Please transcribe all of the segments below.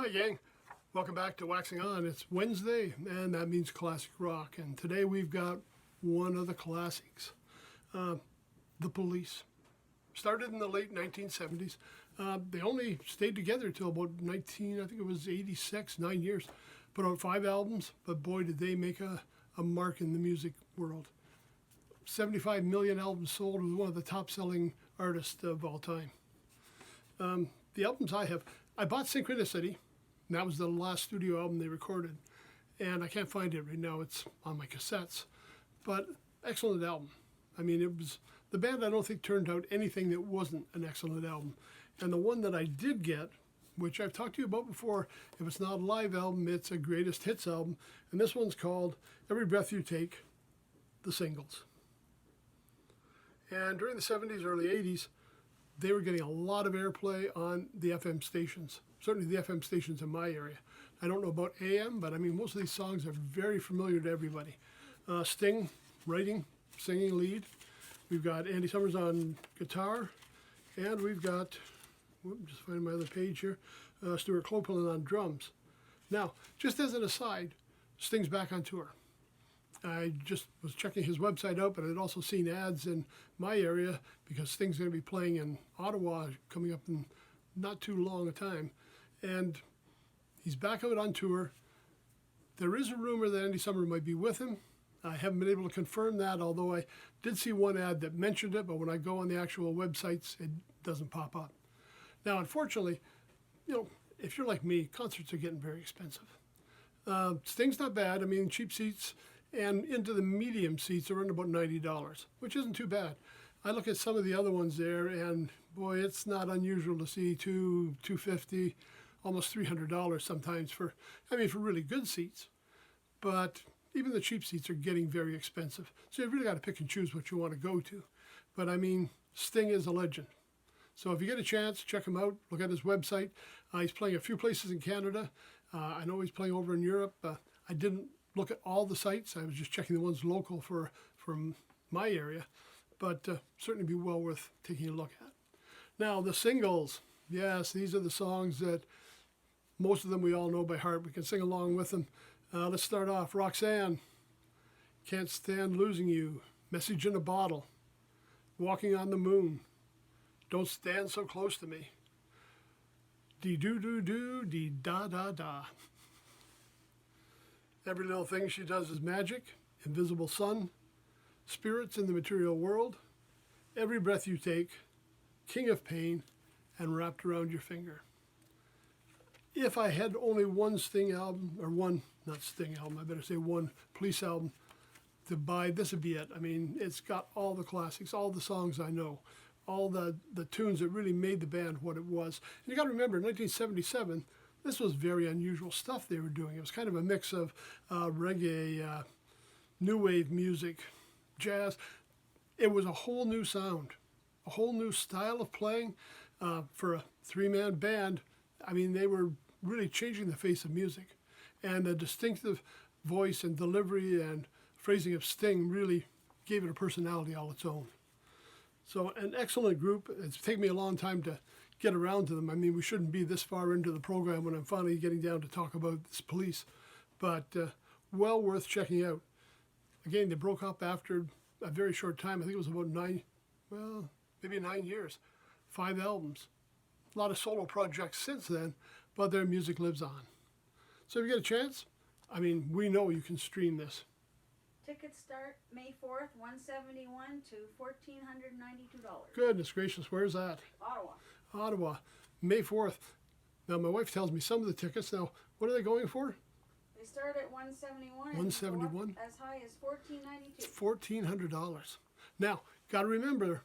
Hi gang, welcome back to Waxing On. It's Wednesday and that means classic rock, and today we've got one of the classics, The Police. Started in the late 1970s. They only stayed together till about I think it was 86, 9 years. Put out 5 albums, but boy did they make a mark in the music world. 75 million albums sold, was one of the top selling artists of all time. The albums I bought Synchronicity, and that was the last studio album they recorded. And I can't find it right now, it's on my cassettes. But excellent album. I mean, it was, the band I don't think turned out anything that wasn't an excellent album. And the one that I did get, which I've talked to you about before, if it's not a live album, it's a greatest hits album. And this one's called Every Breath You Take, the Singles. And during the 70s, early 80s, they were getting a lot of airplay on the FM stations, certainly the FM stations in my area. I don't know about AM, but I mean, most of these songs are very familiar to everybody. Sting, writing, singing lead. We've got Andy Summers on guitar, and we've got, just finding my other page here, Stuart Copeland on drums. Now, just as an aside, Sting's back on tour. I just was checking his website out, but I'd also seen ads in my area because Sting's going to be playing in Ottawa coming up in not too long a time. And he's back out on tour. There is a rumor that Andy Summers might be with him. I haven't been able to confirm that, although I did see one ad that mentioned it, but when I go on the actual websites, it doesn't pop up. Now, unfortunately, if you're like me, concerts are getting very expensive. Sting's not bad. I mean, cheap seats and into the medium seats are around about $90, which isn't too bad. I look at some of the other ones there, and boy, it's not unusual to see $250, almost $300 sometimes for really good seats. But even the cheap seats are getting very expensive. So you've really got to pick and choose what you want to go to. But I mean, Sting is a legend. So if you get a chance, check him out. Look at his website. He's playing a few places in Canada. I know he's playing over in Europe. I didn't look at all the sites. I was just checking the ones local from my area. But certainly be well worth taking a look at. Now, the singles. Yes, these are the songs that most of them we all know by heart. We can sing along with them. Let's start off. Roxanne, Can't Stand Losing You, Message in a Bottle, Walking on the Moon, Don't Stand So Close to Me, Dee Doo Doo Doo, Dee Da Da Da. Every Little Thing She Does Is Magic, Invisible Sun, Spirits in the Material World, Every Breath You Take, King of Pain, and Wrapped Around Your Finger. If I had only one Sting album, or one Police album to buy, this would be it. I mean, it's got all the classics, all the songs I know, all the tunes that really made the band what it was. And you got to remember, in 1977, this was very unusual stuff they were doing. It was kind of a mix of reggae, new wave music, jazz. It was a whole new sound, a whole new style of playing for a 3-man band. I mean, they were really changing the face of music. And the distinctive voice and delivery and phrasing of Sting really gave it a personality all its own. So an excellent group. It's taken me a long time to get around to them. I mean, we shouldn't be this far into the program when I'm finally getting down to talk about this Police. But well worth checking out. Again, they broke up after a very short time. I think it was about 9 years. 5 albums. A lot of solo projects since then, but their music lives on. So if you get a chance, I mean, we know you can stream this. Tickets start May 4th, $171 to $1,492. Goodness gracious, where's that? Ottawa, May 4th. Now, my wife tells me some of the tickets. Now, what are they going for? They start at $171. $171? As high as $1,492. It's $1,400. Now, got to remember,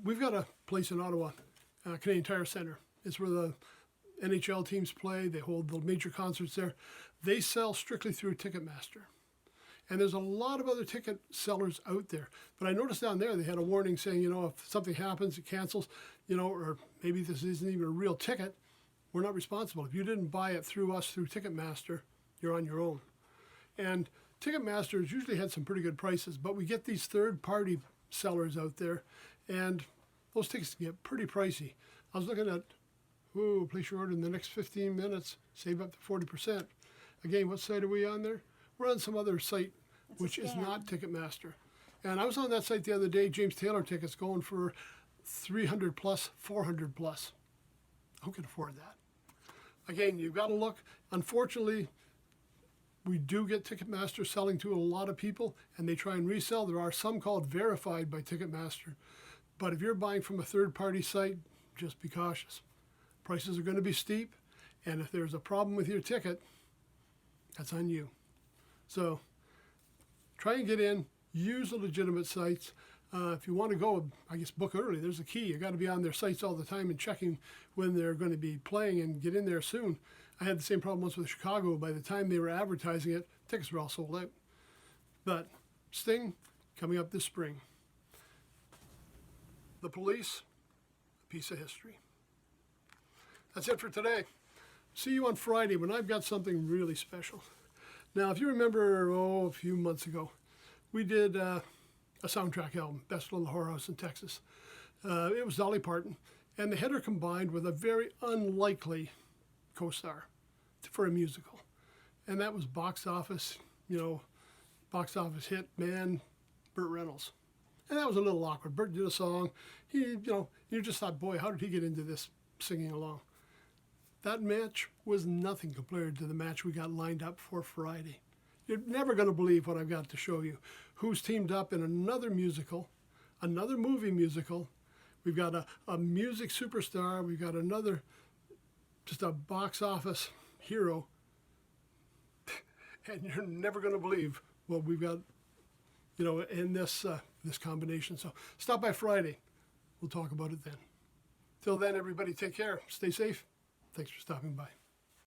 we've got a place in Ottawa, Canadian Tire Centre. It's where the NHL teams play. They hold the major concerts there. They sell strictly through Ticketmaster. And there's a lot of other ticket sellers out there. But I noticed down there they had a warning saying, if something happens, it cancels, or maybe this isn't even a real ticket, we're not responsible. If you didn't buy it through us, through Ticketmaster, you're on your own. And Ticketmaster's usually had some pretty good prices, but we get these third-party sellers out there, and those tickets can get pretty pricey. I was looking at Ooh, place your order in the next 15 minutes. Save up to 40%. Again, what site are we on there? We're on some other site, It's a which is scam. not Ticketmaster. And I was on that site the other day, James Taylor tickets going for 300 plus, 400 plus. Who can afford that? Again, you've got to look. Unfortunately, we do get Ticketmaster selling to a lot of people, and they try and resell. There are some called verified by Ticketmaster. But if you're buying from a third-party site, just be cautious. Prices are going to be steep, and if there's a problem with your ticket, that's on you. So try and get in, use the legitimate sites. If you want to go, I guess book early. There's a key. You got to be on their sites all the time and checking when they're going to be playing and get in there soon. I had the same problem once with Chicago. By the time they were advertising it, tickets were all sold out. But Sting, coming up this spring. The Police, a piece of history. That's it for today. See you on Friday when I've got something really special. Now, if you remember, a few months ago, we did a soundtrack album, Best Little Whorehouse in Texas. It was Dolly Parton, and the header combined with a very unlikely co-star for a musical. And that was box office hit man, Burt Reynolds. And that was a little awkward. Burt did a song. You just thought, boy, how did he get into this singing along? That match was nothing compared to the match we got lined up for Friday. You're never going to believe what I've got to show you. Who's teamed up in another musical, another movie musical. We've got a music superstar. We've got another, just a box office hero. And you're never going to believe what we've got, in this combination. So stop by Friday. We'll talk about it then. Till then, everybody take care. Stay safe. Thanks for stopping by.